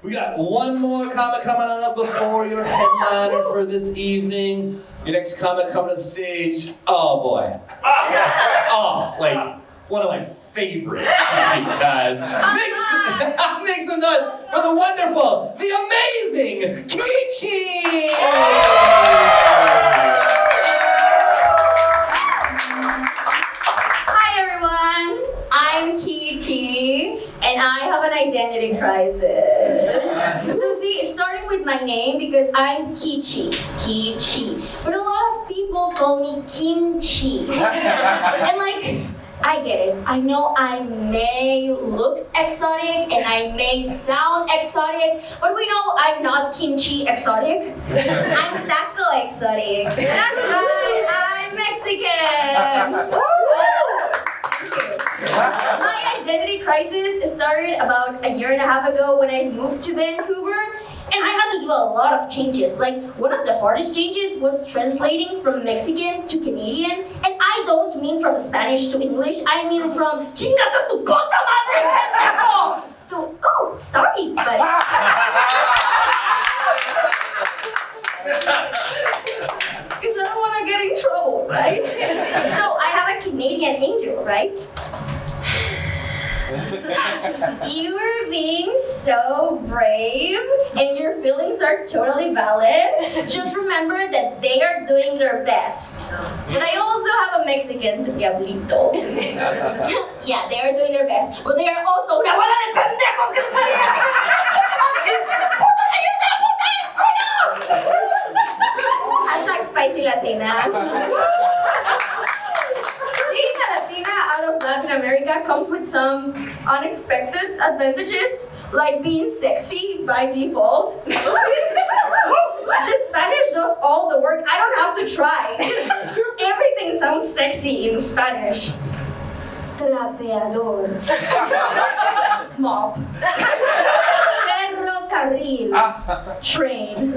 We got one more comic coming on up before your headliner for this evening. Your next comic coming to the stage. Oh boy. Oh, like one of my favorites, you guys. Make some noise for the wonderful, the amazing Kichi! Hi everyone, I'm Kichi, and I have an identity crisis. So starting with my name, because I'm Kichi, but a lot of people call me Kimchi. And like, I get it. I know I may look exotic and I may sound exotic, but we know I'm not kimchi exotic. I'm taco exotic. That's right, I'm Mexican. My identity crisis started about a year and a half ago when I moved to Vancouver. And I had to do a lot of changes. Like, one of the hardest changes was translating from Mexican to Canadian. And I don't mean from Spanish to English. I mean from chingas a tu puta madre pendejo to, oh, sorry, buddy. Because I don't want to get in trouble, right? So I have a Canadian angel, right? You are being so brave and your feelings are totally valid. Just remember that they are doing their best. But I also have a Mexican diablito. Yeah, they are doing their best. But they are also una bola de pendejos que ¡Hashtag spicy Latina! Being a Latina out of Latin America comes with some unexpected advantages, like being sexy by default. The Spanish does all the work. I don't have to try. Everything sounds sexy in Spanish. Trapeador. Mop. Ferrocarril. Train.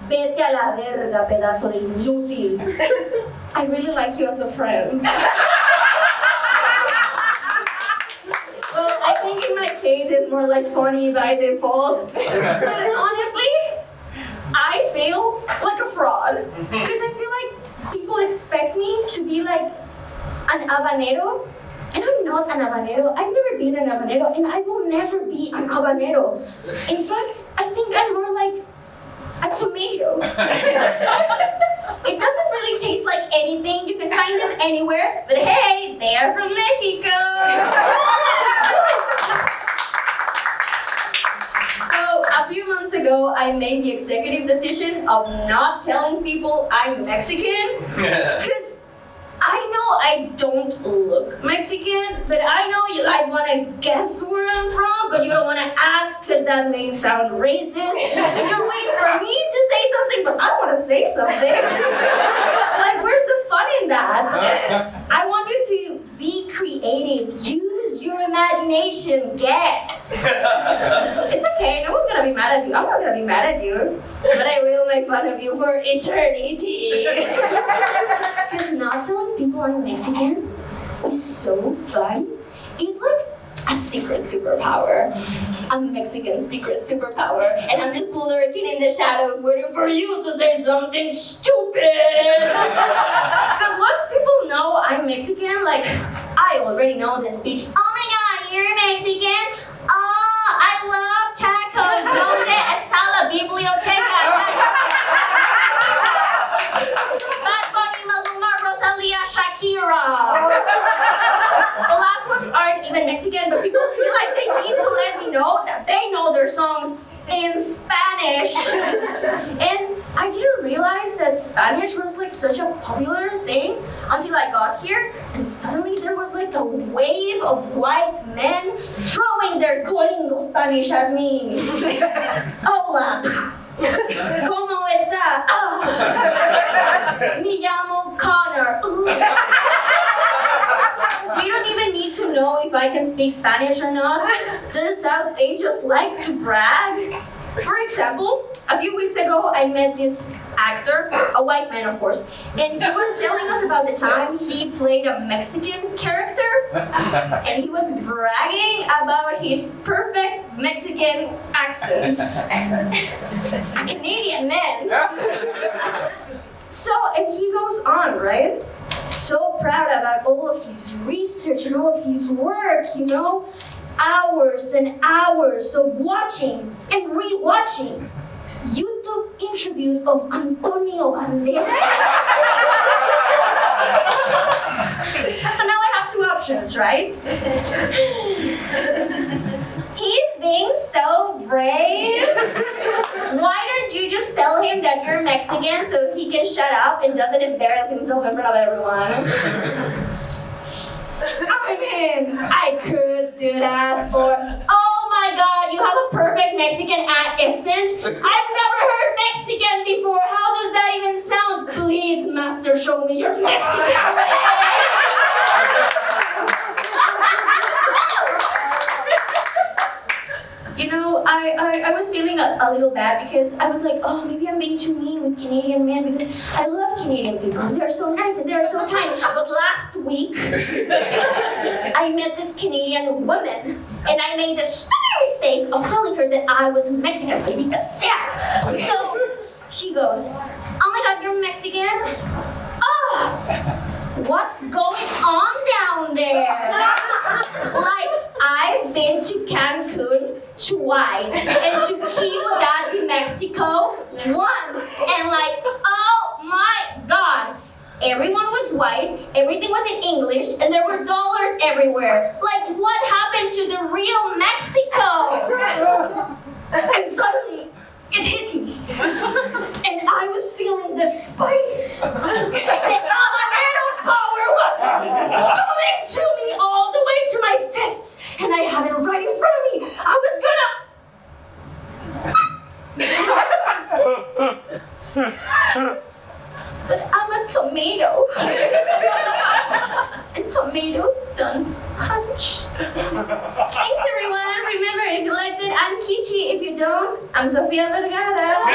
Vete a la verga, pedazo de inútil. I really like you as a friend. Well, I think in my case it's more like funny by default. But honestly, I feel like a fraud. Because I feel like people expect me to be like an habanero. And I'm not an habanero. I've never been an habanero. And I will never be an habanero. In fact, I think I'm more like a tomato. It doesn't really taste like anything. You can find them anywhere. But hey, they are from Mexico. So a few months ago, I made the executive decision of not telling people I'm Mexican. Because I know I don't look Mexican, but I know you guys want to guess where I'm from, but you don't want to ask because that may sound racist. And you're waiting for me to say something, but I don't want to say something. Like, where's the fun in that? I want you to be creative. Use your imagination. Guess. It's okay. No one's going to be mad at you. I'm not going to be mad at you. But I will make fun of you for eternity. Because not telling people I'm Mexican is so fun. It's like a secret superpower. A Mexican secret superpower. And I'm just lurking in the shadows waiting for you to say something stupid. Because once people know I'm Mexican, like, I already know this speech. Oh my god, you're Mexican? Oh, I love tacos. Donde está la biblioteca? Bad Bunny, Maluma, Rosalia, Shakira. The last ones aren't even Mexican, but people feel like they need to let me know that they know their songs in Spanish. And I didn't realize that Spanish was like such a popular thing until I got here, and suddenly there was like a wave of white men throwing their Duolingo Spanish at me. Hola. ¿Cómo está? Oh. Me llamo Connor. You don't even need need to know if I can speak Spanish or not. Turns out they just like to brag. For example, a few weeks ago, I met this actor, a white man, of course, and he was telling us about the time he played a Mexican character, and he was bragging about his perfect Mexican accent. A Canadian man. So, and he goes on, right? So proud about all of his research and all of his work, you know? Hours and hours of watching and re-watching YouTube interviews of Antonio Banderas. So now I have two options, right? He's being so brave. Why don't you just tell him that you're Mexican so he can shut up and doesn't embarrass himself in front of everyone? I mean, I could do that, or, oh my god, you have a perfect Mexican accent? I've never heard Mexican before. How does that even sound? Please, master, show me your Mexican way. You know, I was feeling a little bad because I was like, oh, maybe I'm being too mean with Canadian men because I love Canadian people. They're so nice and they're so kind. But last week, I met this Canadian woman and I made the stupid mistake of telling her that I was Mexican. So she goes, oh my god, you're Mexican? Oh, what's going on down there? Like, I've been to Cancun twice and to Ciudad de Mexico once, and like, oh my god, everyone was white, everything was in English, and there were dollars everywhere. Like, what happened to the real Mexico? And suddenly it hit me, and I was feeling the spice. The habanero power was coming to me all the way to my fists, and I had it right in front of me. I was gonna. But I'm a tomato. And tomatoes don't punch. Thanks everyone. Remember, if you liked it, I'm Kichi. If you don't, I'm Sofia Vergara.